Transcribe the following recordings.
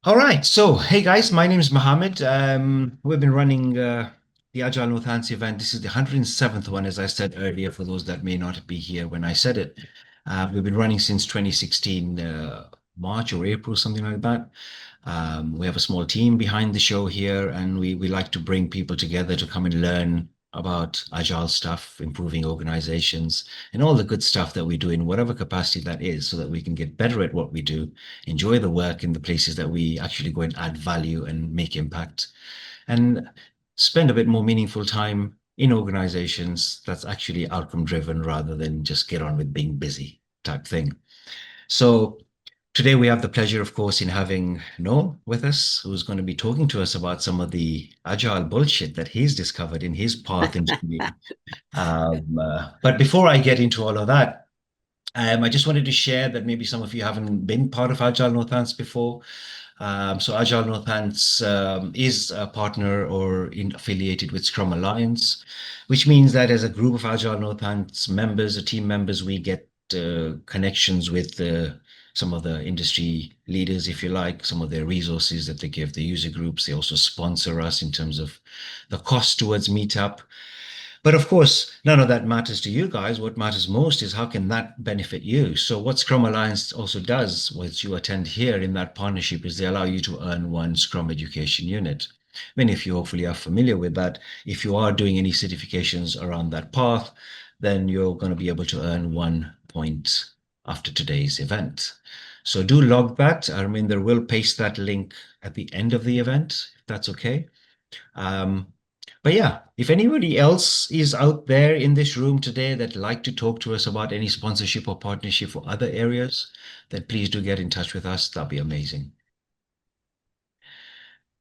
All right. So, hey guys, my name is Mohammed. We've been running the Agile Northants event. This is the 107th one, as I said earlier, for those that may not be here when I said it. We've been running since 2016, March or April, something like that. We have a small team behind the show here, and we like to bring people together to come and learn about Agile stuff, improving organizations, and all the good stuff that we do in whatever capacity that is, so that we can get better at what we do, enjoy the work in the places that we actually go and add value and make impact, and spend a bit more meaningful time in organizations that's actually outcome driven rather than just get on with being busy type thing. So today we have the pleasure, of course, in having Noel with us, who's going to be talking to us about some of the agile bullshit that he's discovered in his path into the. But before I get into all of that, I just wanted to share that maybe some of you haven't been part of Agile Northants before. So Agile Northants is a partner or affiliated with Scrum Alliance, which means that as a group of Agile Northants members or team members, we get connections with some of the industry leaders, if you like, some of their resources that they give the user groups. They also sponsor us in terms of the cost towards Meetup. But of course, none of that matters to you guys. What matters most is how can that benefit you? So what Scrum Alliance also does, once you attend here in that partnership, is they allow you to earn one Scrum education unit. Many of you hopefully are familiar with that. If you are doing any certifications around that path, then you're going to be able to earn 1 point after today's event. So do log that. I mean, there will paste that link at the end of the event, if that's okay. Um, but yeah, if anybody else is out there in this room today that like to talk to us about any sponsorship or partnership for other areas, then please do get in touch with us. That'd be amazing.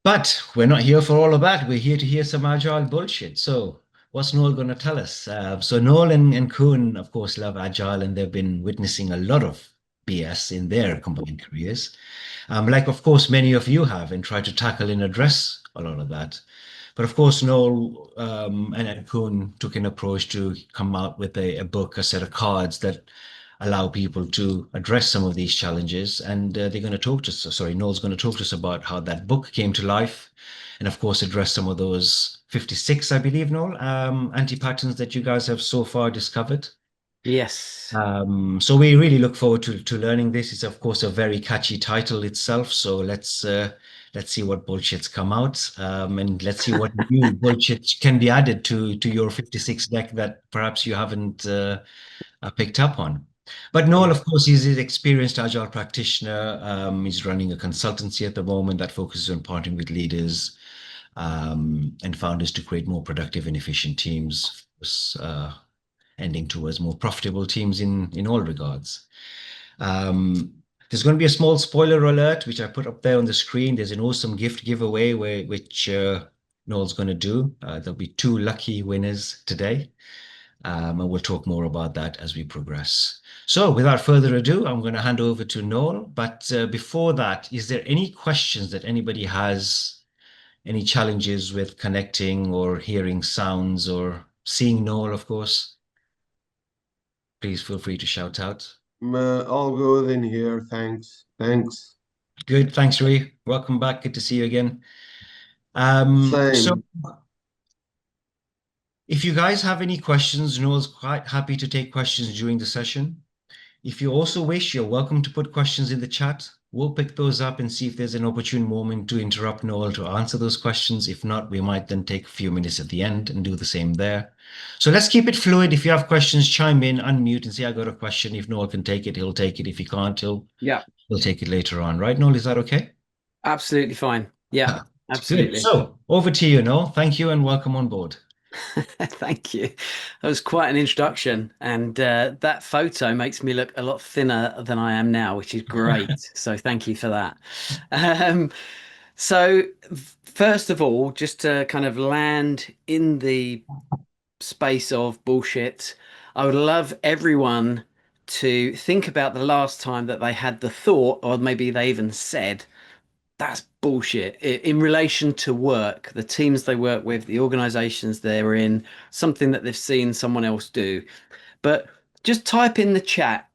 But we're not here for all of that. We're here to hear some agile bullshit. So what's Noel going to tell us? So Noel and Kuhn, of course, love agile, and they've been witnessing a lot of BS in their combined careers. Like, of course, many of you have, and try to tackle and address a lot of that. But of course, Noel and Kuhn took an approach to come out with a book, a set of cards that allow people to address some of these challenges. And they're going to talk to us, sorry, Noel's going to talk to us about how that book came to life. And of course, address some of those 56, I believe, Noel, anti-patterns that you guys have so far discovered. Yes. So we really look forward to learning this. It's of course a very catchy title itself. So let's see what bullshits come out, and let's see what new bullshit can be added to your 56 deck that perhaps you haven't picked up on. But Noel, Yeah. of course, he's an experienced agile practitioner. He's running a consultancy at the moment that focuses on partnering with leaders and founders to create more productive and efficient teams. Ending towards more profitable teams in all regards. Um, there's going to be a small spoiler alert, which I put up there on the screen. There's an awesome gift giveaway which Noel's going to do. There'll be two lucky winners today, and we'll talk more about that as we progress. So, without further ado, I'm going to hand over to Noel. But before that, is there any questions that anybody has? Any challenges with connecting or hearing sounds or seeing Noel, of course? Please feel free to shout out. All good in here. Thanks. Thanks. Good. Thanks, Ray. Welcome back. Good to see you again. So Same. if you guys have any questions, Noel's quite happy to take questions during the session. If you also wish, you're welcome to put questions in the chat. We'll pick those up and see if there's an opportune moment to interrupt Noel to answer those questions. If not, we might then take a few minutes at the end and do the same there. So let's keep it fluid. If you have questions, chime in, unmute, and say, I got a question. If Noel can take it, he'll take it. If he can't, Yeah. he'll take it later on. Right, Noel? Is that okay? Absolutely fine. Yeah. Good. Absolutely. So over to you, Noel. Thank you and welcome on board. Thank you. That was quite an introduction, and that photo makes me look a lot thinner than I am now, which is great. So thank you for that. Um, so first of all, just to kind of land in the space of bullshit, I would love everyone to think about the last time that they had the thought, or maybe they even said, that's bullshit in relation to work, the teams they work with, the organizations they're in, something that they've seen someone else do. But just type in the chat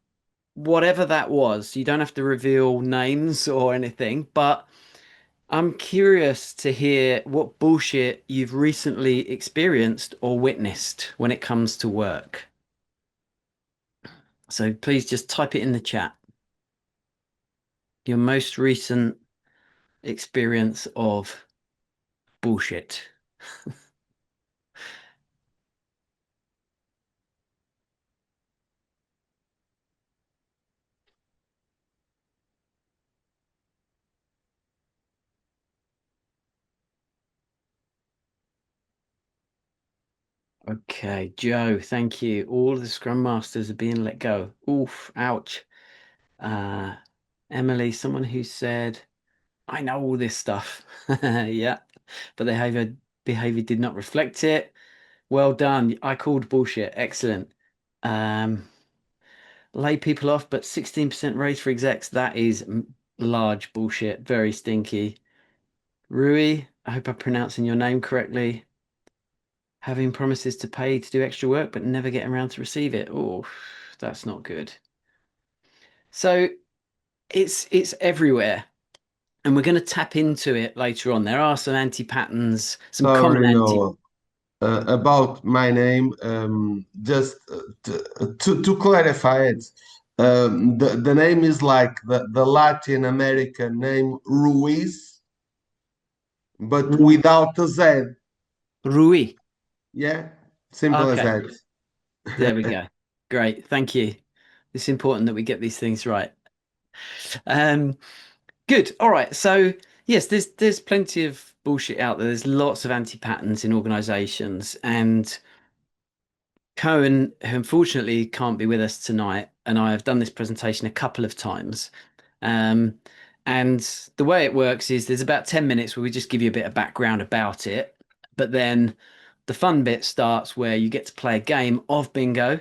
whatever that was. You don't have to reveal names or anything, but I'm curious to hear what bullshit you've recently experienced or witnessed when it comes to work. So please just type it in the chat. Your most recent experience of bullshit. Okay, Joe, thank you. All the Scrum Masters are being let go. Oof, ouch. Uh, Emily, someone who said, I know all this stuff. Yeah, but behavior did not reflect it. Well done. I called bullshit. Excellent. Um, Lay people off, but 16% raise for execs. That is large bullshit. Very stinky. Rui, I hope I'm pronouncing your name correctly. Having promises to pay to do extra work, but never getting around to receive it. Oh, that's not good. So it's everywhere. And we're going to tap into it later on. There are some anti-patterns, some common Sorry, anti. Noel. About my name, just to clarify it, the name is like the Latin American name Ruiz, but without a Z. Rui. Yeah, simple as Okay, that. there we go. Great, thank you. It's important that we get these things right. Um, Good. All right. So yes, there's plenty of bullshit out there. There's lots of anti-patterns in organizations, and Cohen, who unfortunately can't be with us tonight, and I have done this presentation a couple of times. Um, and the way it works is there's about 10 minutes where we just give you a bit of background about it, but then the fun bit starts where you get to play a game of bingo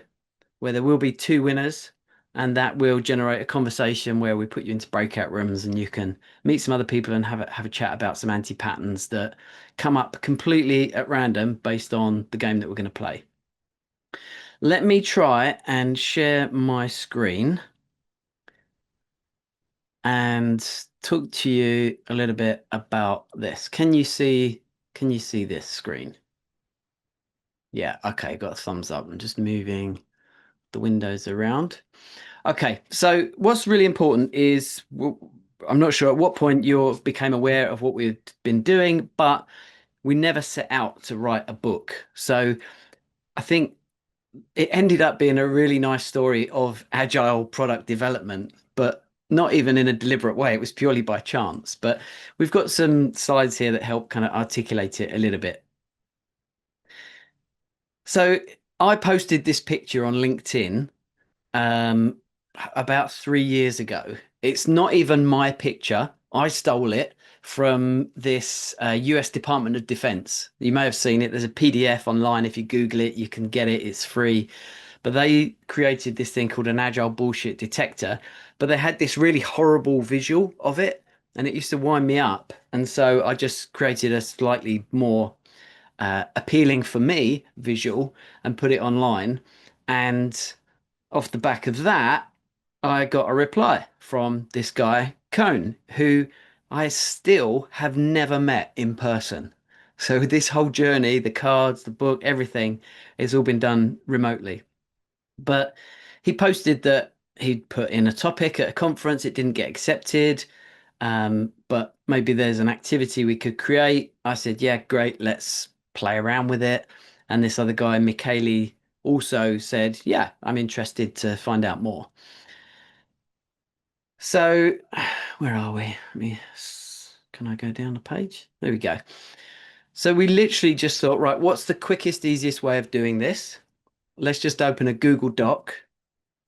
where there will be two winners, and that will generate a conversation where we put you into breakout rooms and you can meet some other people and have a chat about some anti-patterns that come up completely at random based on the game that we're going to play. Let me try and share my screen and talk to you a little bit about this. Can you see this screen? Yeah, okay, got a thumbs up. I'm just moving the windows around. Okay, so what's really important is I'm not sure at what point you became aware of what we've been doing, but we never set out to write a book. So I think it ended up being a really nice story of agile product development, but not even in a deliberate way. It was purely by chance. But we've got some slides here that help kind of articulate it a little bit. So I posted this picture on LinkedIn um, about 3 years ago. It's not even my picture. I stole it from this US Department of Defense. You may have seen it. There's a PDF online. If you Google it, you can get it. It's free. But they created this thing called an Agile Bullshit detector. But they had this really horrible visual of it, and it used to wind me up. And so I just created a slightly more appealing for me visual and put it online. And off the back of that, I got a reply from this guy, Cone, who I still have never met in person. So this whole journey, the cards, the book, everything, it's all been done remotely. But he posted that he'd put in a topic at a conference, it didn't get accepted. But maybe there's an activity we could create. I said, yeah, great, let's play around with it. And this other guy, Michele, also said, yeah, I'm interested to find out more. So where are we? Can I go down the page? There we go. So we literally just thought, right, what's the quickest, easiest way of doing this? Let's just open a Google Doc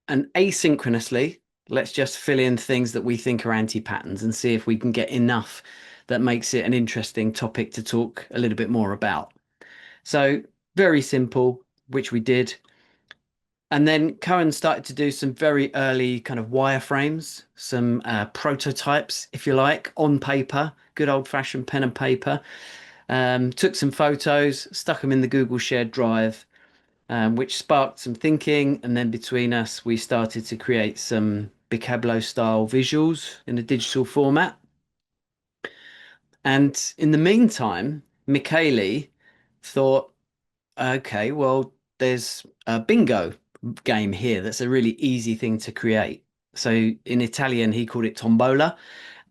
and asynchronously, let's just fill in things that we think are anti-patterns and see if we can get enough that makes it an interesting topic to talk a little bit more about. So very simple, which we did. And then Cohen started to do some very early kind of wireframes, some prototypes, if you like, on paper, good old fashioned pen and paper. Took some photos, stuck them in the Google Shared Drive, which sparked some thinking. And then between us, we started to create some Bicablo style visuals in a digital format. And in the meantime, Michele thought, okay, well, there's a bingo game here that's a really easy thing to create. So in Italian, he called it tombola,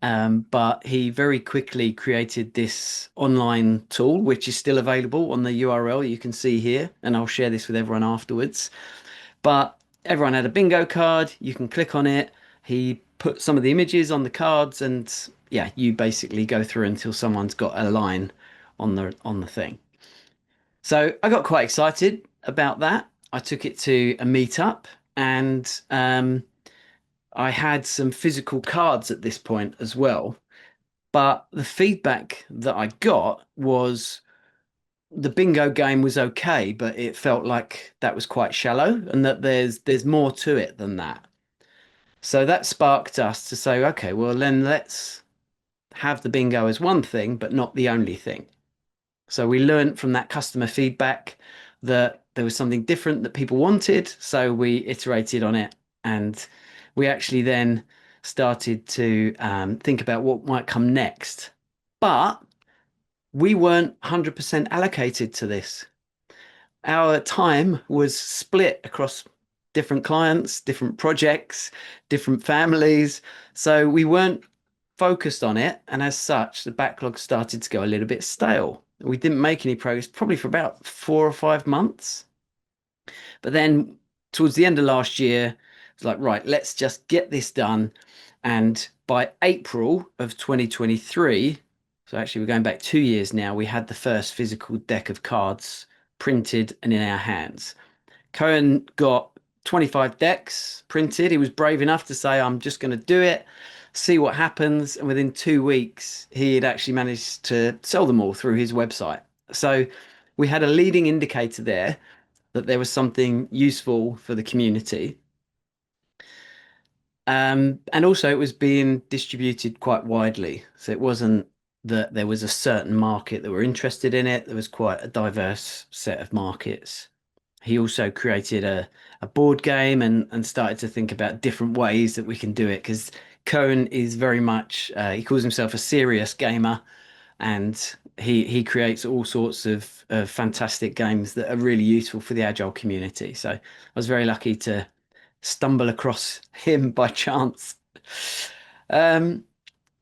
but he very quickly created this online tool, which is still available on the URL you can see here, and I'll share this with everyone afterwards. But everyone had a bingo card. You can click on it. He put some of the images on the cards, and yeah, you basically go through until someone's got a line on the thing. So I got quite excited about that. I took it to a meetup, and I had some physical cards at this point as well. But the feedback that I got was the bingo game was okay, but it felt like that was quite shallow and that there's more to it than that. So that sparked us to say, okay, well then let's have the bingo as one thing, but not the only thing. So we learned from that customer feedback that there was something different that people wanted. So we iterated on it, and we actually then started to think about what might come next. But we weren't 100% allocated to this. Our time was split across different clients, different projects, different families. So we weren't focused on it. And as such, the backlog started to go a little bit stale. We didn't make any progress probably for about 4 or 5 months. But then towards the end of last year, it's like, right, let's just get this done. And by April of 2023, so actually we're going back 2 years now, we had the first physical deck of cards printed and in our hands. Cohen got 25 decks printed. He was brave enough to say, I'm just going to do it, see what happens. And within 2 weeks, he had actually managed to sell them all through his website. So we had a leading indicator there that there was something useful for the community. And also it was being distributed quite widely. So it wasn't that there was a certain market that were interested in it. There was quite a diverse set of markets. He also created a board game and started to think about different ways that we can do it, because Cohen is very much, he calls himself a serious gamer, and he creates all sorts of fantastic games that are really useful for the Agile community. So I was very lucky to stumble across him by chance. Um,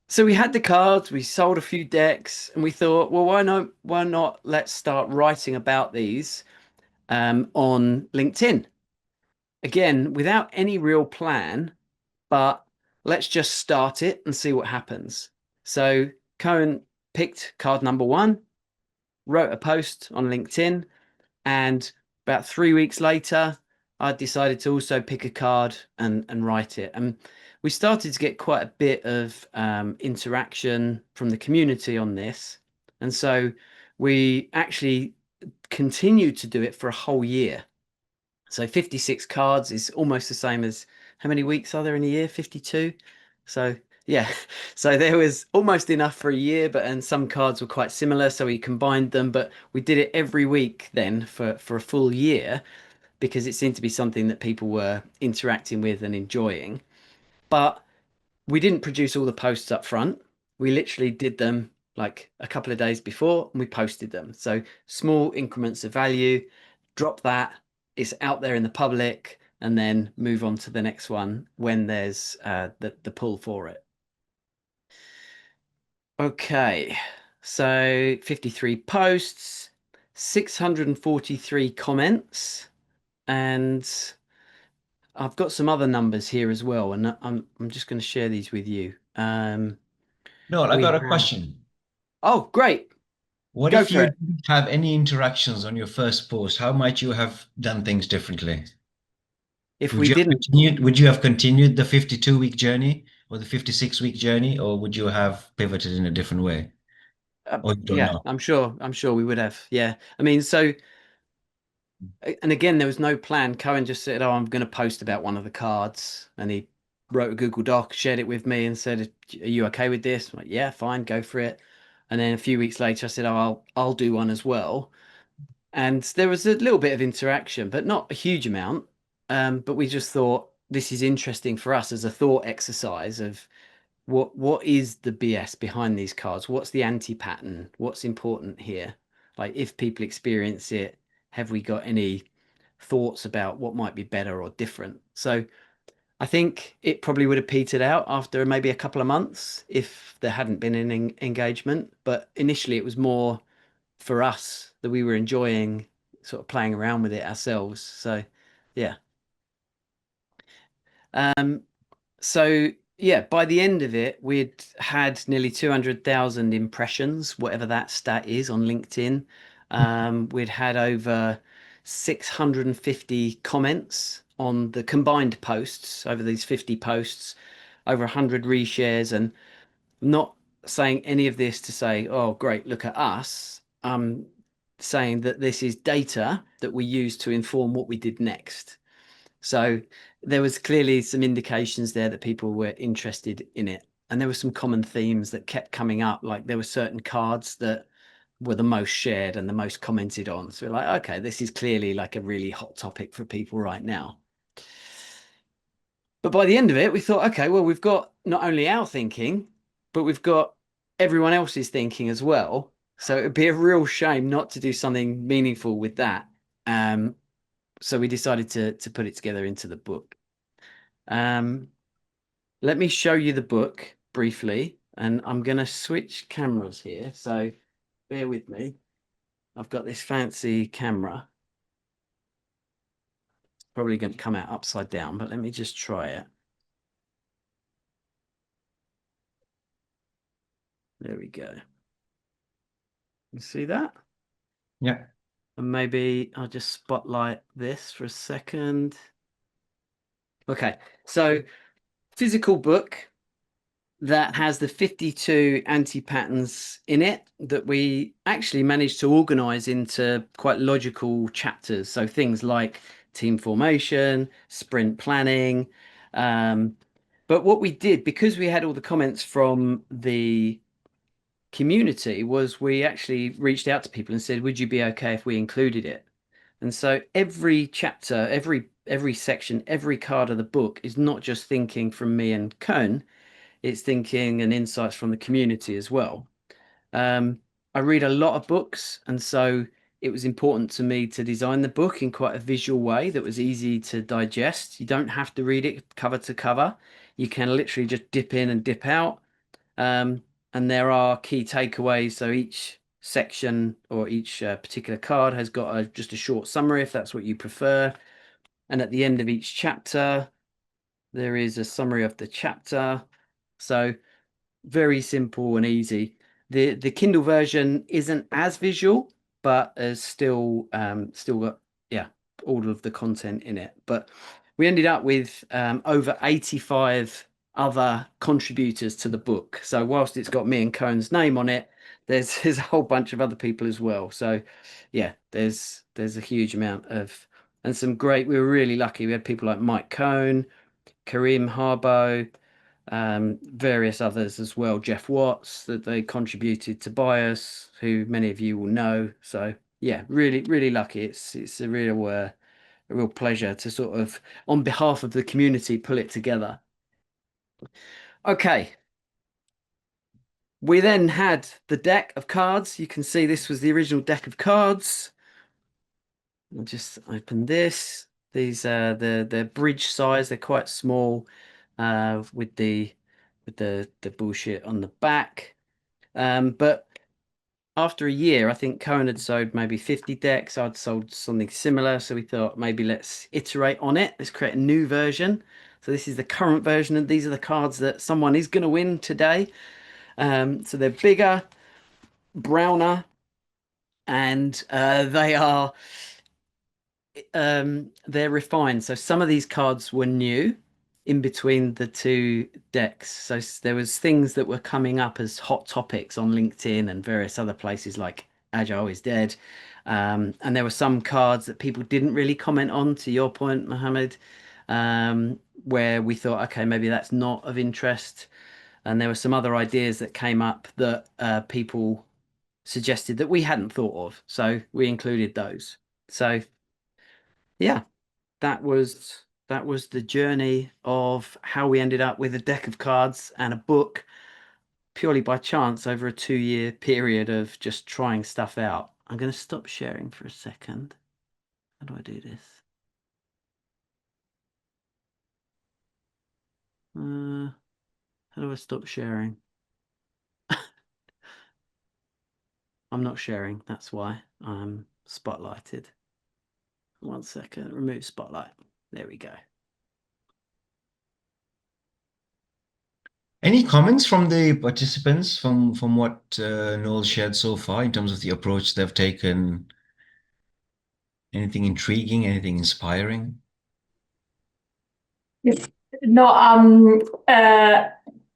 so we had the cards, we sold a few decks, and we thought, well, why not let's start writing about these on LinkedIn. Again, without any real plan, but let's just start it and see what happens. So Cohen picked card number one, wrote a post on LinkedIn, and about 3 weeks later, I decided to also pick a card and write it. And we started to get quite a bit of interaction from the community on this. And so we actually continued to do it for a whole year. So 56 cards is almost the same as how many weeks are there in a year? 52. So yeah, so there was almost enough for a year, but and some cards were quite similar, so we combined them. But we did it every week then for a full year, because it seemed to be something that people were interacting with and enjoying. But we didn't produce all the posts up front. We literally did them like a couple of days before and we posted them. So small increments of value, drop that, it's out there in the public, and then move on to the next one when there's the pull for it. Okay, so 53 posts, 643 comments, and I've got some other numbers here as well, and I'm just going to share these with you. No, I We got a have. question. Oh, great. What Go if for you it. didn't have any interactions on your first post? How might you have done things differently? If we didn't, Would you have continued the 52-week journey or the 56-week journey, or would you have pivoted in a different way? Or you don't yeah, know? I'm sure we would have. Yeah. I mean, so, and again, there was no plan. Cohen just said, oh, I'm going to post about one of the cards. And he wrote a Google Doc, shared it with me and said, are you okay with this? I'm like, yeah, fine, go for it. And then a few weeks later, I said, oh, I'll do one as well. And there was a little bit of interaction, but not a huge amount. But we just thought this is interesting for us as a thought exercise of what is the BS behind these cards? What's the anti-pattern? What's important here? Like, if people experience it, have we got any thoughts about what might be better or different? So I think it probably would have petered out after maybe a couple of months if there hadn't been an engagement. But initially, it was more for us that we were enjoying sort of playing around with it ourselves. So, yeah. So yeah, by the end of it, we'd had nearly 200,000 impressions, whatever that stat is on LinkedIn. We'd had over 650 comments on the combined posts over these 50 posts, over 100 reshares, and not saying any of this to say, oh, great, look at us. I'm saying that this is data that we use to inform what we did next. So there was clearly some indications there that people were interested in it. And there were some common themes that kept coming up. Like, there were certain cards that were the most shared and the most commented on. So we're like, okay, this is clearly like a really hot topic for people right now. But by the end of it, we thought, okay, well, we've got not only our thinking, but we've got everyone else's thinking as well. So it'd be a real shame not to do something meaningful with that. So we decided to put it together into the book. Let me show you the book briefly, and I'm going to switch cameras here. So bear with me. I've got this fancy camera. It's probably going to come out upside down, but let me just try it. There we go. You see that? Yeah. And maybe I'll just spotlight this for a second. Okay, so physical book that has the 52 anti-patterns in it that we actually managed to organize into quite logical chapters. So things like team formation, sprint planning. But what we did, because we had all the comments from the community, was we actually reached out to people and said, would you be okay if we included it? And so every chapter, every section, every card of the book is not just thinking from me and Cone, it's thinking and insights from the community as well. I read a lot of books, and so it was important to me to design the book in quite a visual way that was easy to digest. You don't have to read it cover to cover. You can literally just dip in and dip out. And there are key takeaways. So each section or each particular card has got just a short summary if that's what you prefer. And at the end of each chapter, there is a summary of the chapter. So very simple and easy. The Kindle version isn't as visual, but has still got all of the content in it. But we ended up with over 85 other contributors to the book. So whilst it's got me and Cohen's name on it, there's a whole bunch of other people as well. So yeah, there's a huge amount of, and some great. We were really lucky. We had people like Mike Cohn, Karim Harbo, various others as well. Jeff Watts, that they contributed to Bias, who many of you will know. So yeah, really lucky. It's a real pleasure to sort of, on behalf of the community, pull it together. Okay. We then had the deck of cards. You can see this was the original deck of cards. I'll just open this. These are the bridge size. They're quite small, with the bullshit on the back. But after a year, I think Cohen had sold maybe 50 decks. I'd sold something similar. So we thought, maybe let's iterate on it. Let's create a new version. So this is the current version, and these are the cards that someone is going to win today. So they're bigger, browner, and they're refined. So some of these cards were new in between the two decks. So there was things that were coming up as hot topics on LinkedIn and various other places like Agile is dead. And there were some cards that people didn't really comment on, to your point, Mohammed, where we thought, okay, maybe that's not of interest. And there were some other ideas that came up that people suggested that we hadn't thought of. So we included those. So yeah, that was that was the journey of how we ended up with a deck of cards and a book purely by chance over a 2-year period of just trying stuff out. I'm going to stop sharing for a second. How do I do this? How do I stop sharing? I'm not sharing. That's why I'm spotlighted. 1 second. Remove spotlight. There we go. Any comments from the participants from what Noel shared so far in terms of the approach they've taken? Anything intriguing, anything inspiring? It's not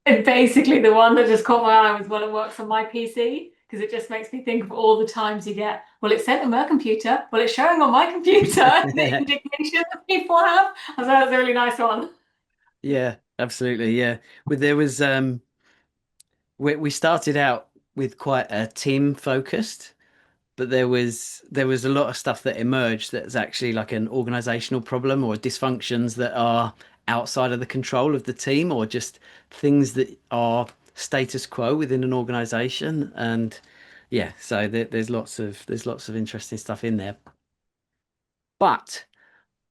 basically the one that just caught my eye was, well, it works on my PC, because it just makes me think of all the times you get, well, it's sent on my computer, well, it's showing on my computer, the indignation that people have. I thought that was a really nice one. Yeah, absolutely. Yeah. There was we started out with quite a team focused, but there was a lot of stuff that emerged that's actually like an organizational problem or dysfunctions that are outside of the control of the team, or just things that are status quo within an organization. And yeah, so there's lots of interesting stuff in there. But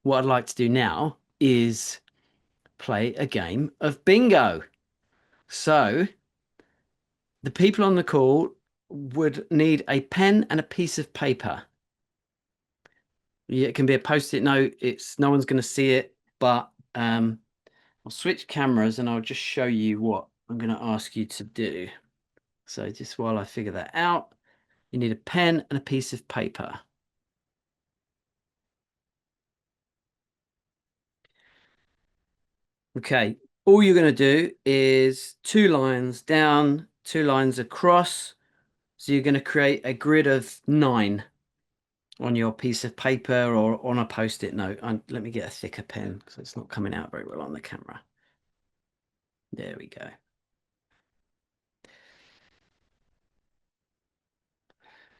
what I'd like to do now is play a game of bingo. So the people on the call would need a pen and a piece of paper. Yeah, it can be a post-it note. No one's going to see it, but I'll switch cameras and I'll just show you what I'm going to ask you to do. So just while I figure that out, you need a pen and a piece of paper. Okay, all you're going to do is 2 lines down, 2 lines across. So you're going to create a grid of 9 on your piece of paper or on a post-it note. Let me get a thicker pen because it's not coming out very well on the camera. There we go.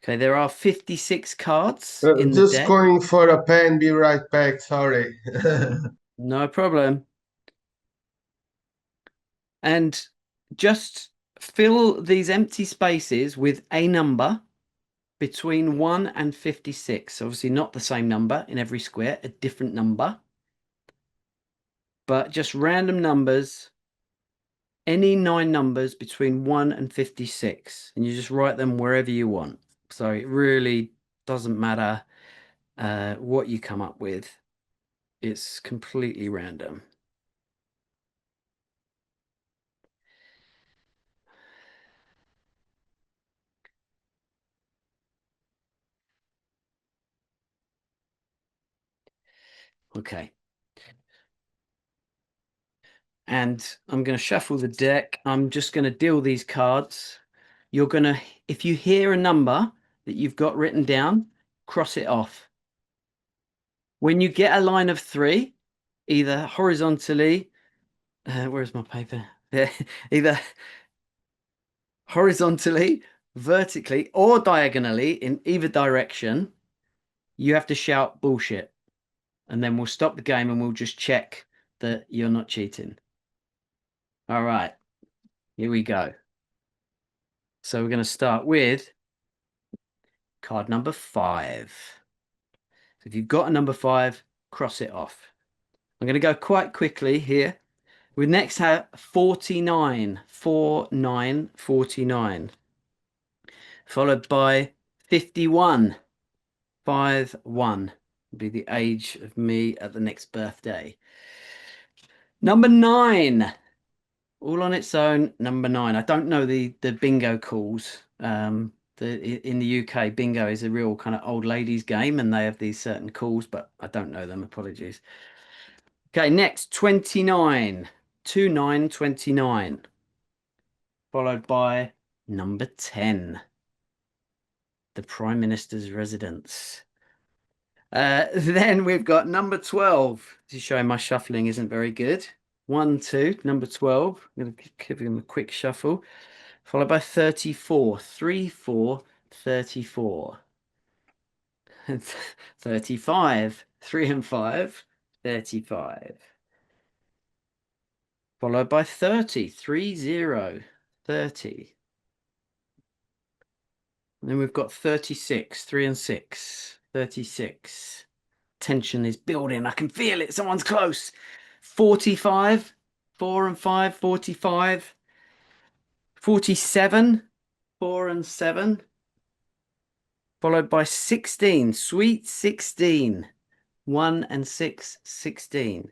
Okay, there are 56 cards in the Just deck. going for a pen, be right back. Sorry. No problem. And just fill these empty spaces with a number between 1 and 56. Obviously not the same number in every square, a different number. But just random numbers, any 9 numbers between 1 and 56. And you just write them wherever you want. So it really doesn't matter what you come up with. It's completely random. Okay. And I'm going to shuffle the deck. I'm just going to deal these cards. You're going to, if you hear a number that you've got written down, cross it off. When you get a line of 3, either horizontally, where's my paper? Yeah, either horizontally, vertically, or diagonally in either direction, you have to shout bullshit. And then we'll stop the game and we'll just check that you're not cheating. All right, here we go. So we're going to start with card number 5. So if you've got a number 5, cross it off. I'm going to go quite quickly here. We next have 49, 49, 49. Followed by 51, 5, 1. Will be the age of me at the next birthday. Number 9. All on its own, number 9. I don't know the bingo calls. In the UK, bingo is a real kind of old ladies game, and they have these certain calls, but I don't know them. Apologies. Okay, next 29, 29, 29, followed by number 10, the Prime Minister's residence. Then we've got number 12. This is showing my shuffling isn't very good. 1, 2, number 12. I'm going to give him a quick shuffle. Followed by 34. 3, 4, 34. 35. 3 and 5. 35. Followed by 30, 30, 30. And then we've got 36, 3 and 6, 36. Tension is building. I can feel it. Someone's close. 45, 4 and 5, 45. 47, 4 and 7. Followed by 16, sweet 16. 1 and 6, 16.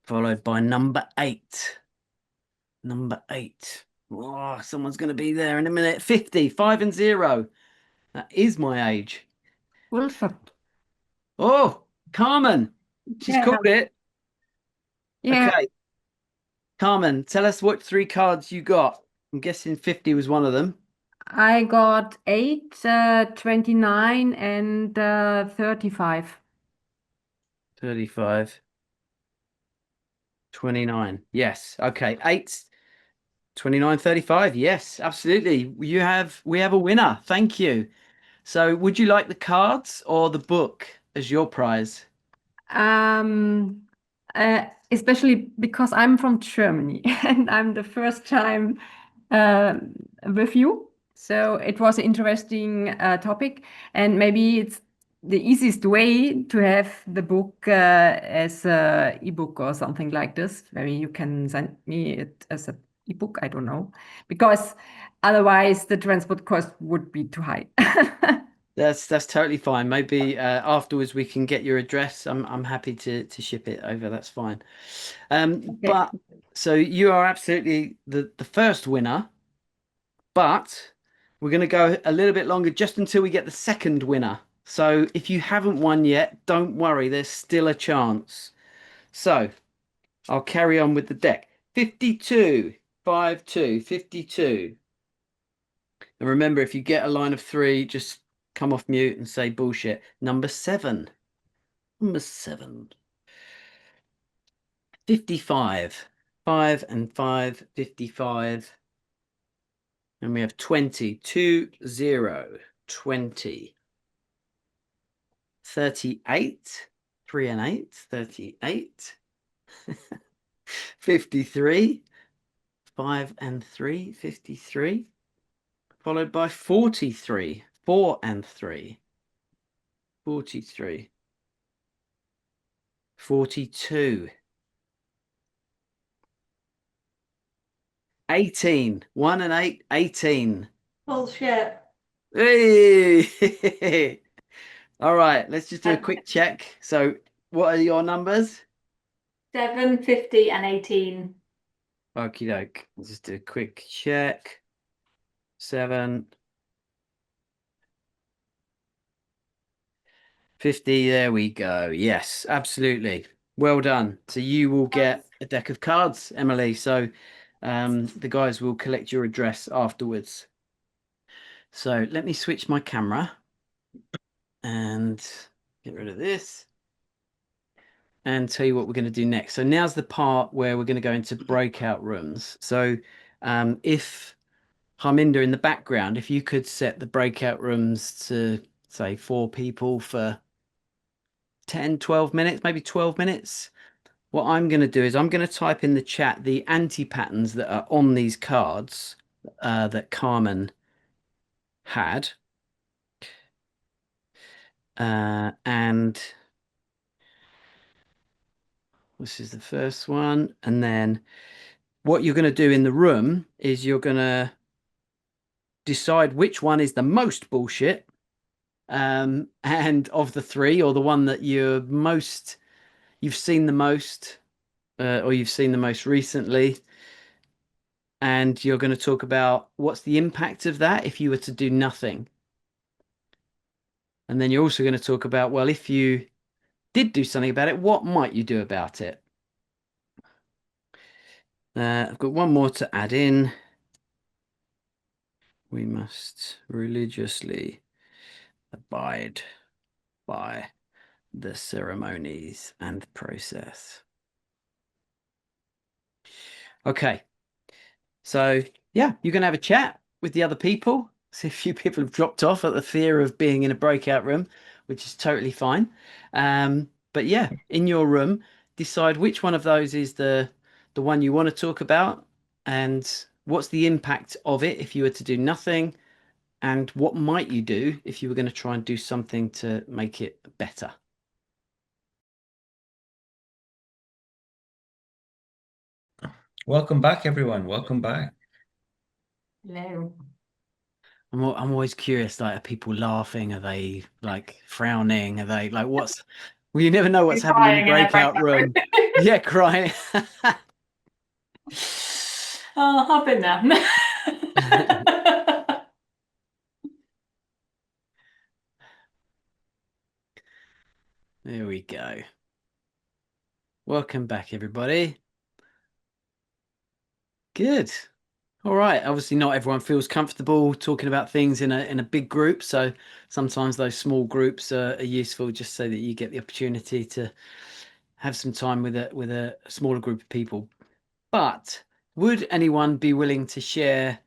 Followed by number 8. Number 8. Oh, someone's going to be there in a minute. 50, 5 and 0. That is my age. Bullshit. Oh, Carmen. She's Yeah. called it. Yeah, Okay. Carmen, tell us what 3 cards you got. I'm guessing 50 was one of them. I got 8, 29, and 35. 35. 29. Yes. Okay. 8, 29, 35. Yes, absolutely. We have a winner. Thank you. So would you like the cards or the book as your prize? Especially because I'm from Germany and I'm the first time with you. So it was an interesting topic, and maybe it's the easiest way to have the book as a ebook or something like this. Maybe you can send me it as a ebook. I don't know, because otherwise the transport cost would be too high. That's totally fine. Maybe afterwards we can get your address. I'm happy to ship it over. That's fine. Okay. But so you are absolutely the first winner, but we're going to go a little bit longer just until we get the second winner. So if you haven't won yet, don't worry, there's still a chance. So I'll carry on with the deck. 52, 5, 2, 52. And remember, if you get a line of 3, just come off mute and say bullshit. Number 7. Number 7. 55. 5 and 5, 55. And we have 20, 2, 0, 20. 38, 3 and 8, 38. 53, 5 and 3, 53. Followed by 43, 4 and 3, 43. 42. 18, 1 and 8, 18. Bullshit. Hey! All right, let's just do a quick check. So what are your numbers? 7, 50, and 18. Okie doke. Let's just do a quick check. 7, 50. There we go. Yes, absolutely. Well done. So you will get a deck of cards, Emily. So the guys will collect your address afterwards. So let me switch my camera and get rid of this and tell you what we're going to do next. So now's the part where we're going to go into breakout rooms. So if Harminder in the background, if you could set the breakout rooms to say 4 people for 10, 12 minutes, maybe 12 minutes. What I'm going to do is I'm going to type in the chat the anti-patterns that are on these cards that Carmen had. And this is the first one. And then what you're going to do in the room is you're going to decide which one is the most bullshit. And of the 3, or the one that you've seen the most, or you've seen the most recently. And you're going to talk about what's the impact of that if you were to do nothing. And then you're also going to talk about, well, if you did do something about it, what might you do about it? I've got one more to add in. We must religiously abide by the ceremonies and process. Okay. So, yeah, you're going to have a chat with the other people. See, a few people have dropped off at the fear of being in a breakout room. which is totally fine. But yeah, in your room, decide which one of those is the one you want to talk about, and what's the impact of it if you were to do nothing, and what might you do if you were going to try and do something to make it better. Welcome back, everyone. Welcome back. Hello. I'm always curious, like, are people laughing? Are they like frowning? Are they like, well, you never know what's happening in the breakout room. Yeah, crying. Oh, I've been there. There we go. Welcome back, everybody. Good. All right. Obviously, not everyone feels comfortable talking about things in a big group, so sometimes those small groups are useful, just so that you get the opportunity to have some time with a smaller group of people. But would anyone be willing to share,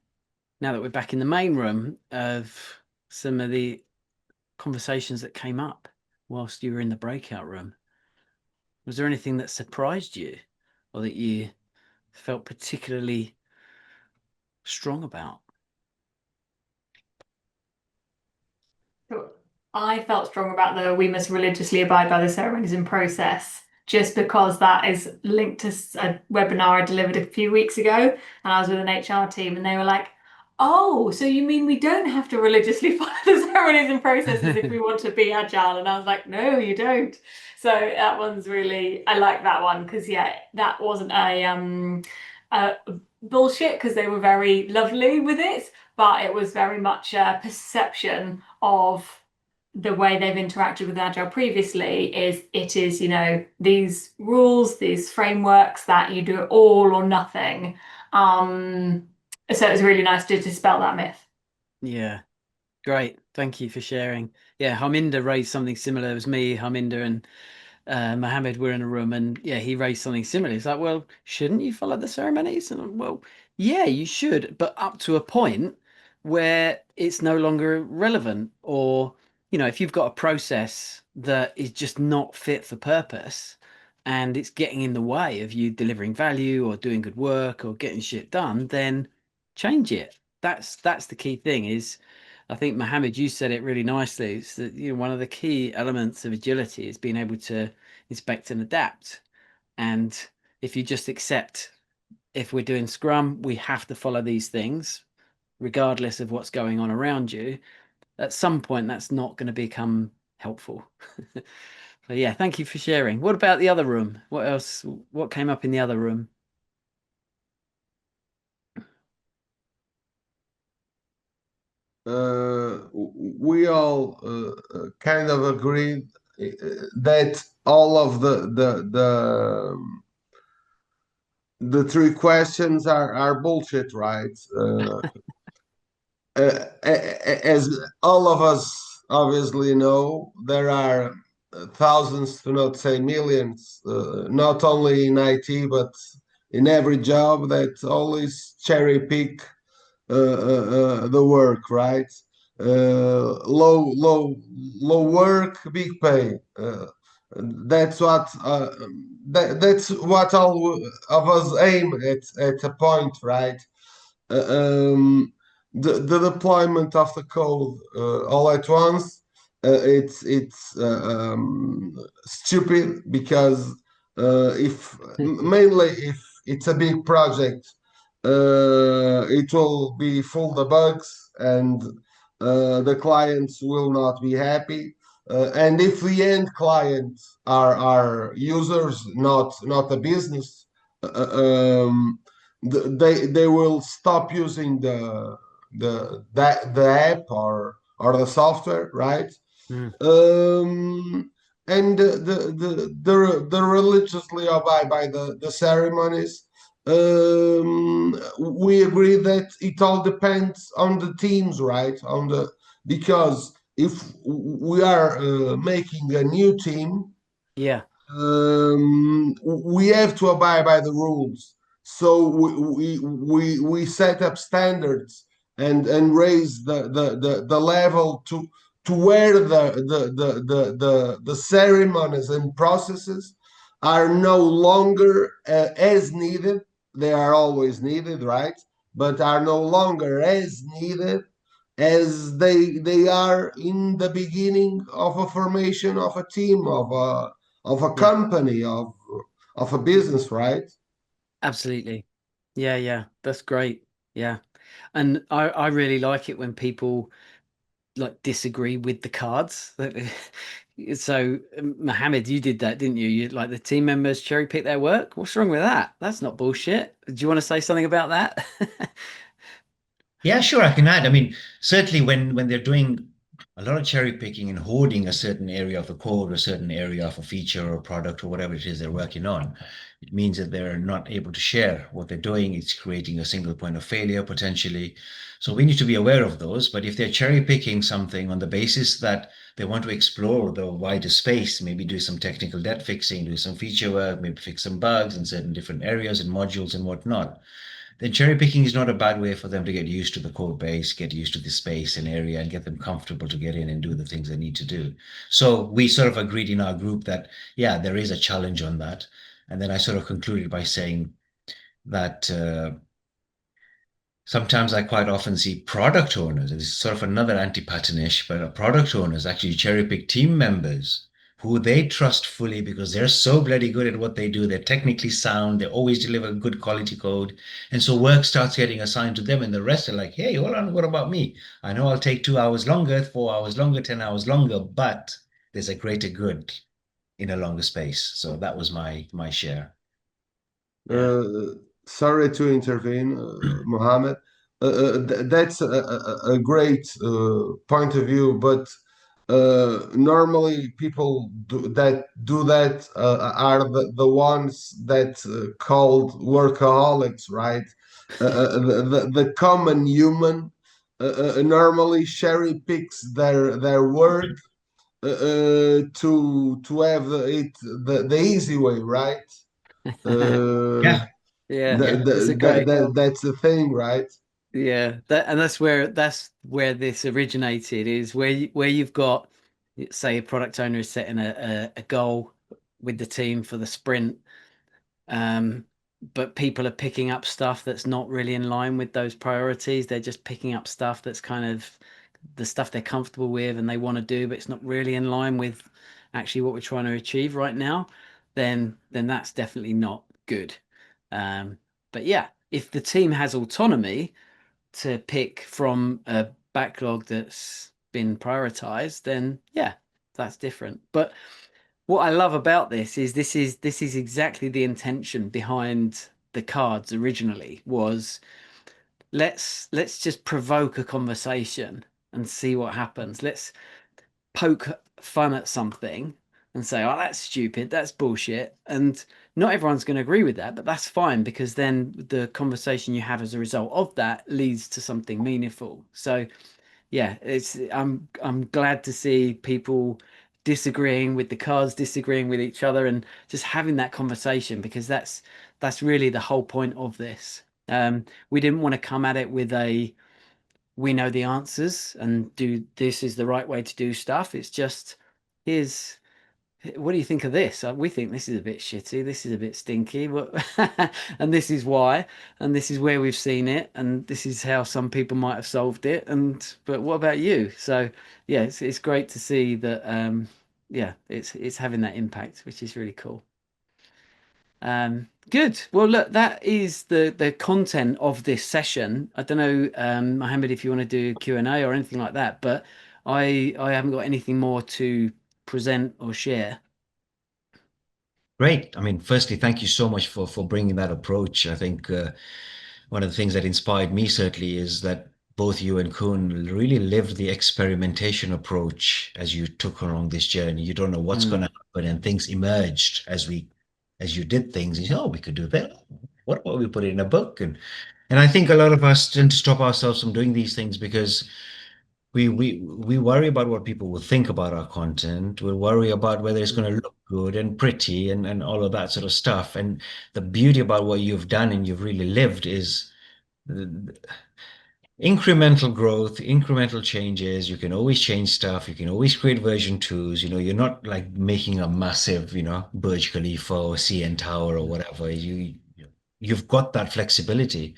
now that we're back in the main room, of some of the conversations that came up whilst you were in the breakout room? Was there anything that surprised you, or that you felt particularly strong about? I felt strong about the we must religiously abide by the ceremonies and process, just because that is linked to a webinar I delivered a few weeks ago, and I was with an HR team, and they were like, "Oh, so you mean we don't have to religiously follow the ceremonies and processes if we want to be agile?" And I was like, "No, you don't." So that one's really, I like that one, because yeah, that wasn't a bullshit, because they were very lovely with it, but it was very much a perception of the way they've interacted with Agile previously. It is, these rules, these frameworks that you do it all or nothing. So it was really nice to dispel that myth. Yeah, great. Thank you for sharing. Yeah, Harminder raised something similar. It was me, Harminder, and Mohammed were in a room, and yeah, he raised something similar. He's like, well, shouldn't you follow the ceremonies? And I'm, well, yeah, you should, but up to a point where it's no longer relevant. Or, if you've got a process that is just not fit for purpose, and it's getting in the way of you delivering value or doing good work or getting shit done, then change it. That's the key thing. Is, I think, Mohammed, you said it really nicely. It's that, one of the key elements of agility is being able to inspect and adapt. And if you just accept, if we're doing Scrum, we have to follow these things, regardless of what's going on around you, at some point that's not going to become helpful. So yeah, thank you for sharing. What about the other room? What else? What came up in the other room? We all kind of agreed that all of the three questions are bullshit, right? As all of us obviously know, there are thousands, to not say millions, not only in IT but in every job, that always cherry pick the work, right? Low work, big pay. That's what that's what all of us aim at a point, right? Uh, um, the deployment of the code all at once, it's stupid, because if mainly if it's a big project, it will be full of bugs, and the clients will not be happy. And if the end clients are users, not a business, um, they will stop using the app or the software, right? Mm. And the religiously abide by the ceremonies. We agree that it all depends on the teams, right? Because if we are making a new team, Yeah. we have to abide by the rules. So we set up standards and raise the level to where the ceremonies and processes are no longer as needed. They are always needed, right? But are no longer as needed as they are in the beginning of a formation of a team, of a Yeah, company, of a business, right? absolutely. Yeah, that's great. Yeah. And I really like it when people like disagree with the cards. So Mohammed, you did that, didn't you? You like the team members cherry pick their work. What's wrong with that? That's not bullshit. Do you want to say something about that? Yeah, sure, I can add. I mean, certainly when they're doing a lot of cherry picking and hoarding a certain area of the code, or a certain area of a feature or product or whatever it is they're working on, it means that they're not able to share what they're doing. It's creating a single point of failure potentially. So we need to be aware of those. But if they're cherry picking something on the basis that they want to explore the wider space, maybe do some technical debt fixing, do some feature work, maybe fix some bugs in certain different areas and modules and whatnot, then cherry picking is not a bad way for them to get used to the code base, get used to the space and area, and get them comfortable to get in and do the things they need to do. So we sort of agreed in our group that, yeah, there is a challenge on that. And then I sort of concluded by saying that sometimes I quite often see product owners, it's sort of another anti-pattern-ish, but product owners actually cherry pick team members who they trust fully because they're so bloody good at what they do. They're technically sound. They always deliver good quality code. And so work starts getting assigned to them, and the rest are like, hey, hold on, what about me? I know I'll take 2 hours longer, 4 hours longer, 10 hours longer, but there's a greater good in a longer space. So that was my share. Yeah. Uh, Sorry to intervene, Mohammed. That's a great point of view, but normally people do that are the ones that called workaholics, right? The common human normally cherry picks their work to have the easy way, right? Uh, Yeah, Yeah, yeah. that's a great. that's the thing, right? Yeah, and that's where this originated is where you've got, say, a product owner is setting a goal with the team for the sprint, um, but people are picking up stuff that's not really in line with those priorities. They're just picking up stuff that's kind of the stuff they're comfortable with and they want to do, but it's not really in line with actually what we're trying to achieve right now. Then that's definitely not good. But yeah, if the team has autonomy to pick from a backlog that's been prioritized, then yeah, that's different. But what I love about this is exactly the intention behind the cards originally was let's just provoke a conversation and see what happens. Let's poke fun at something and say, oh, that's stupid, that's bullshit. And not everyone's going to agree with that, but that's fine because then the conversation you have as a result of that leads to something meaningful. So yeah, I'm glad to see people disagreeing with the cards, disagreeing with each other, and just having that conversation because that's really the whole point of this. We didn't want to come at it with a we know the answers and do this is the right way to do stuff. It's just here's what do you think of this? We think this is a bit shitty. This is a bit stinky, but and this is why, and this is where we've seen it, and this is how some people might have solved it. And but what about you? So yeah, it's great to see that. Yeah, it's having that impact, which is really cool. Good. Well, look, that is the content of this session. I don't know, Mohammed, if you want to do Q&A or anything like that, but I haven't got anything more to present or share. Great. I mean, firstly, thank you so much for bringing that approach. I think one of the things that inspired me certainly is that both you and Kuhn really lived the experimentation approach as you took along this journey. You don't know what's going to happen, and things emerged as you did things. And you say, oh, we could do that. What about we put it in a book? And I think a lot of us tend to stop ourselves from doing these things because we worry about what people will think about our content. We worry about whether it's going to look good and pretty and all of that sort of stuff. And the beauty about what you've done and you've really lived is incremental growth, incremental changes. You can always change stuff. You can always create version twos. You're not like making a massive, Burj Khalifa or CN Tower or whatever. You've got that flexibility.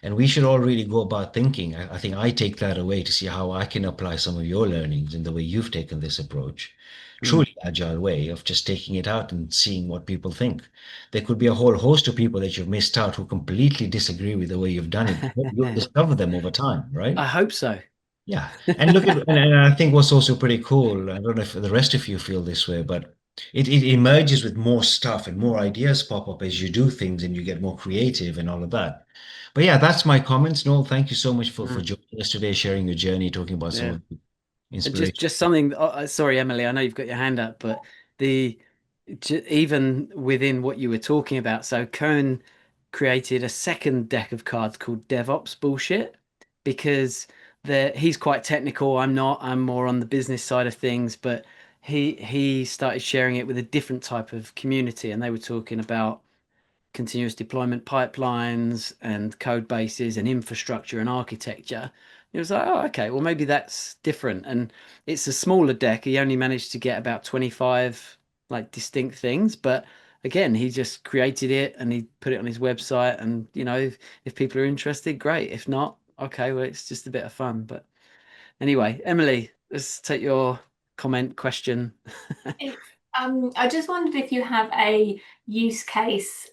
And we should all really go about thinking. I think I take that away to see how I can apply some of your learnings in the way you've taken this approach. Truly agile way of just taking it out and seeing what people think. There could be a whole host of people that you've missed out who completely disagree with the way you've done it. You'll discover them over time, right? I hope so. Yeah. And look at, and I think what's also pretty cool, I don't know if the rest of you feel this way, but it emerges with more stuff and more ideas pop up as you do things and you get more creative and all of that. But yeah, that's my comments. Noel, thank you so much for Mm, joining us today, sharing your journey, talking about some yeah. of the And inspiration. just something. Sorry, Emily. I know you've got your hand up, but the even within what you were talking about, so Cohen created a second deck of cards called DevOps Bullshit because he's quite technical. I'm not. I'm more on the business side of things, but he started sharing it with a different type of community, and they were talking about continuous deployment pipelines and code bases and infrastructure and architecture. It was like, oh, okay, well, maybe that's different. And it's a smaller deck. He only managed to get about 25 like distinct things. But again, he just created it and he put it on his website. And, if people are interested, great. If not, okay, well, it's just a bit of fun. But anyway, Emily, let's take your comment question. It's, I just wondered if you have a use case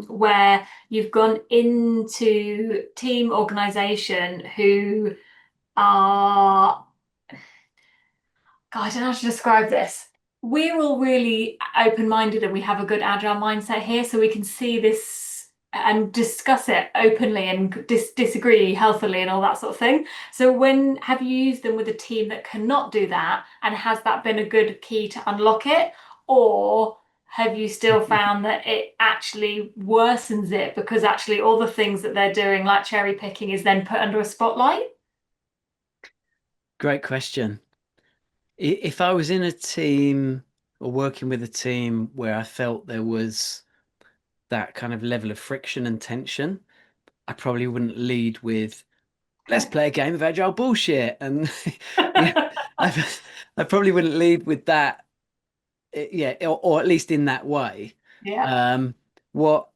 where you've gone into team organization who are, God, I don't know how to describe this. We're all really open-minded and we have a good agile mindset here, so we can see this and discuss it openly and disagree healthily and all that sort of thing. So when have you used them with a team that cannot do that, and has that been a good key to unlock it? Or have you still found that it actually worsens it because actually all the things that they're doing, like cherry picking, is then put under a spotlight? Great question. If I was in a team or working with a team where I felt there was that kind of level of friction and tension, I probably wouldn't lead with, let's play a game of Agile Bullshit. And yeah, I, I probably wouldn't lead with that. Yeah, or at least in that way. Yeah. What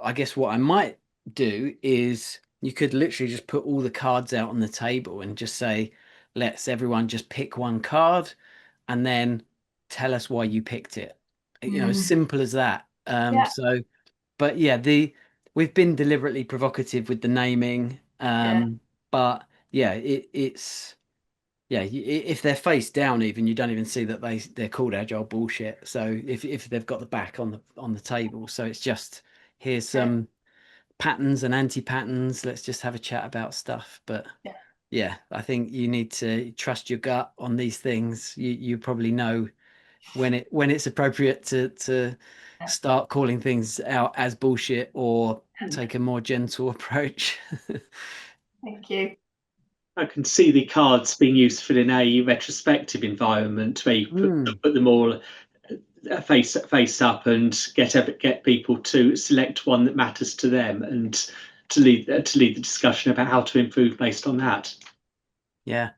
I guess what I might do is you could literally just put all the cards out on the table and just say, let's everyone just pick one card and then tell us why you picked it. As Mm, simple as that. yeah. But yeah, we've been deliberately provocative with the naming. Yeah. But yeah, it's yeah, if they're face down, even you don't even see that they're called Agile Bullshit. So if they've got the back on the table, so it's just here's Yeah. some patterns and anti-patterns. Let's just have a chat about stuff. But Yeah. yeah, I think you need to trust your gut on these things. You probably know when it's appropriate to Yeah. start calling things out as bullshit or take a more gentle approach. Thank you. I can see the cards being useful in a retrospective environment where you put them all face up and get people to select one that matters to them and to lead the discussion about how to improve based on that. Yeah,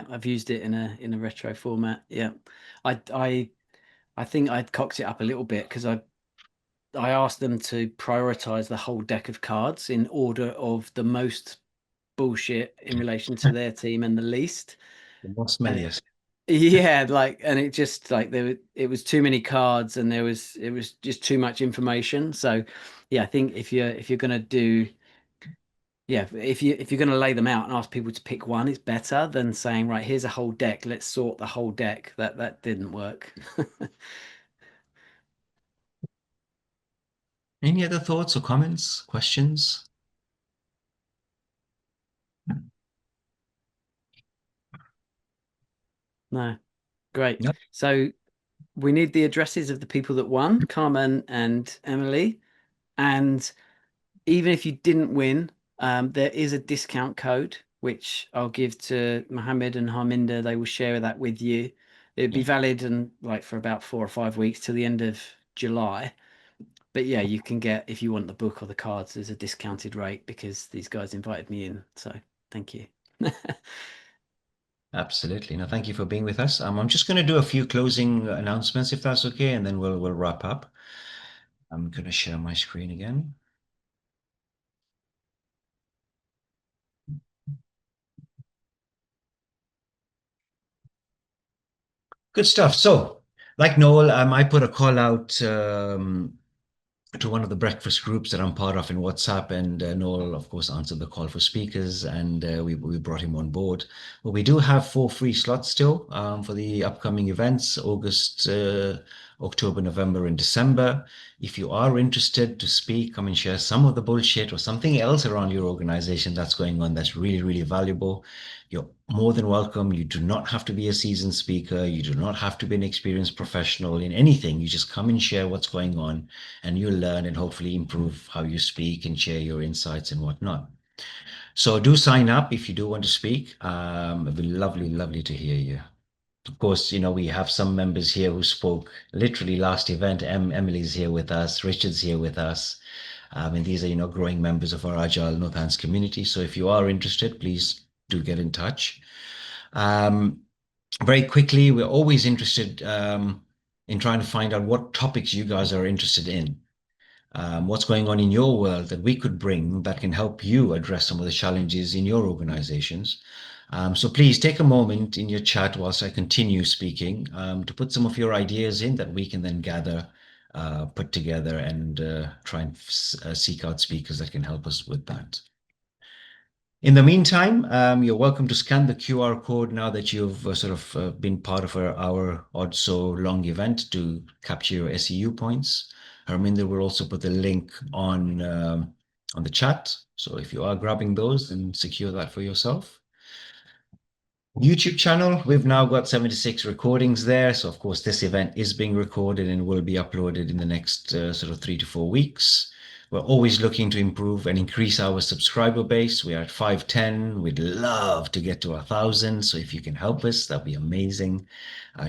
I've used it in a retro format. Yeah, I think I'd cocked it up a little bit because I asked them to prioritize the whole deck of cards in order of the most bullshit in relation to their team and the least. The more And it, smelliest. yeah, and it just like it was too many cards and it was just too much information. So yeah, I think if you're gonna do if you're gonna lay them out and ask people to pick one, it's better than saying, right, here's a whole deck, let's sort the whole deck. That didn't work. Any other thoughts or comments, questions? No, great. Yep. So we need the addresses of the people that won, Carmen and Emily. And even if you didn't win, there is a discount code, which I'll give to Mohammed and Harminder. They will share that with you. It'd be valid and like for about 4 or 5 weeks till the end of July. But yeah, you can get, if you want the book or the cards, there's a discounted rate because these guys invited me in. So thank you. Absolutely. No, thank you for being with us. I'm just going to do a few closing announcements, if that's okay, and then we'll wrap up. I'm going to share my screen again. Good stuff. So, like Noel, I put a call out to one of the breakfast groups that I'm part of in WhatsApp, and Noel, of course, answered the call for speakers, and we brought him on board. But we do have 4 free slots still for the upcoming events, August, October, November, and December. If you are interested to speak, come and share some of the bullshit or something else around your organization that's going on that's really, really valuable. You're more than welcome. You do not have to be a seasoned speaker. You do not have to be an experienced professional in anything. You just come and share what's going on, and you'll learn and hopefully improve how you speak and share your insights and whatnot. So do sign up if you do want to speak. It'd be lovely, lovely to hear you. Of course, we have some members here who spoke literally last event. Emily's here with us. Richard's here with us. And these are, growing members of our Agile Northants community. So if you are interested, please do get in touch. Very quickly, we're always interested in trying to find out what topics you guys are interested in. What's going on in your world that we could bring that can help you address some of the challenges in your organizations. So please take a moment in your chat whilst I continue speaking to put some of your ideas in that we can then gather, put together, and try and seek out speakers that can help us with that. In the meantime, you're welcome to scan the QR code now that you've been part of our odd so long event to capture your SEU points. Harminder will also put the link on the chat. So if you are grabbing those, then secure that for yourself. YouTube channel, we've now got 76 recordings there. So of course, this event is being recorded and will be uploaded in the next 3 to 4 weeks. We're always looking to improve and increase our subscriber base. We are at 510. We'd love to get to 1,000. So if you can help us, that'd be amazing.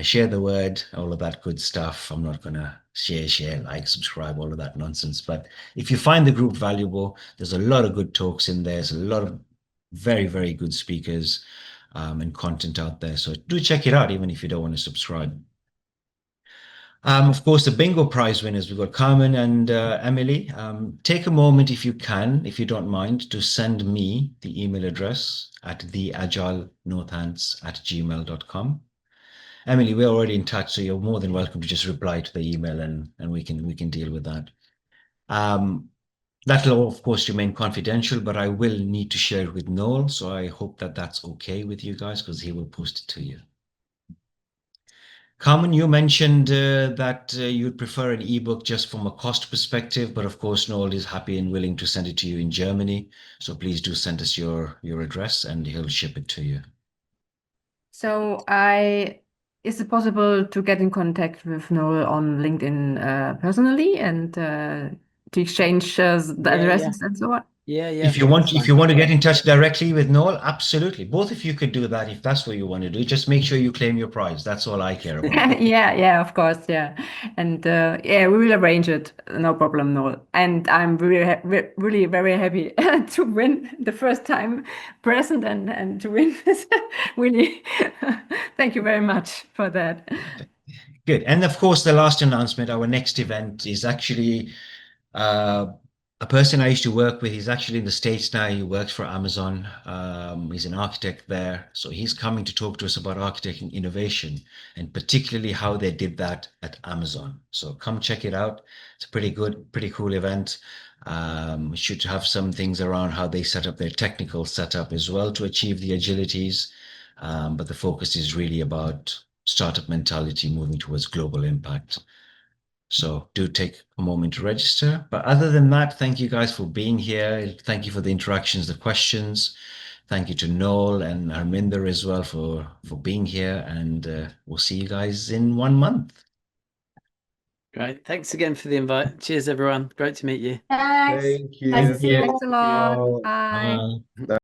Share the word, all of that good stuff. I'm not going to share, like, subscribe, all of that nonsense. But if you find the group valuable, there's a lot of good talks in there. There's a lot of very, very good speakers and content out there. So do check it out, even if you don't want to subscribe. Of course, the bingo prize winners, we've got Carmen and Emily. Take a moment if you can, if you don't mind, to send me the email address at theagilenorthants@gmail.com. Emily, we're already in touch, so you're more than welcome to just reply to the email and we can deal with that. That'll, of course, remain confidential, but I will need to share it with Noel, so I hope that that's okay with you guys because he will post it to you. Carmen, you mentioned that you'd prefer an ebook just from a cost perspective, but of course, Noel is happy and willing to send it to you in Germany. So please do send us your address and he'll ship it to you. So is it possible to get in contact with Noel on LinkedIn personally and to exchange the addresses and so on? Yeah. If you want to get in touch directly with Noel, absolutely. Both of you could do that if that's what you want to do. Just make sure you claim your prize. That's all I care about. Yeah, of course, yeah. And we will arrange it. No problem, Noel. And I'm really very happy to win the first time present and to win this. Really, thank you very much for that. Good. And of course, the last announcement, our next event is actually a person I used to work with. He's actually in the States now. He works for Amazon. He's an architect there. So he's coming to talk to us about architecting innovation and particularly how they did that at Amazon. So come check it out. It's a pretty cool event. We should have some things around how they set up their technical setup as well to achieve the agilities. But the focus is really about startup mentality moving towards global impact. So do take a moment to register. But other than that, thank you guys for being here. Thank you for the interactions, the questions. Thank you to Noel and Harminder as well for being here. And we'll see you guys in 1 month. Great. Thanks again for the invite. Cheers, everyone. Great to meet you. Thanks. Thank you. Nice to see you all. Thanks a lot. Well, Bye. Bye.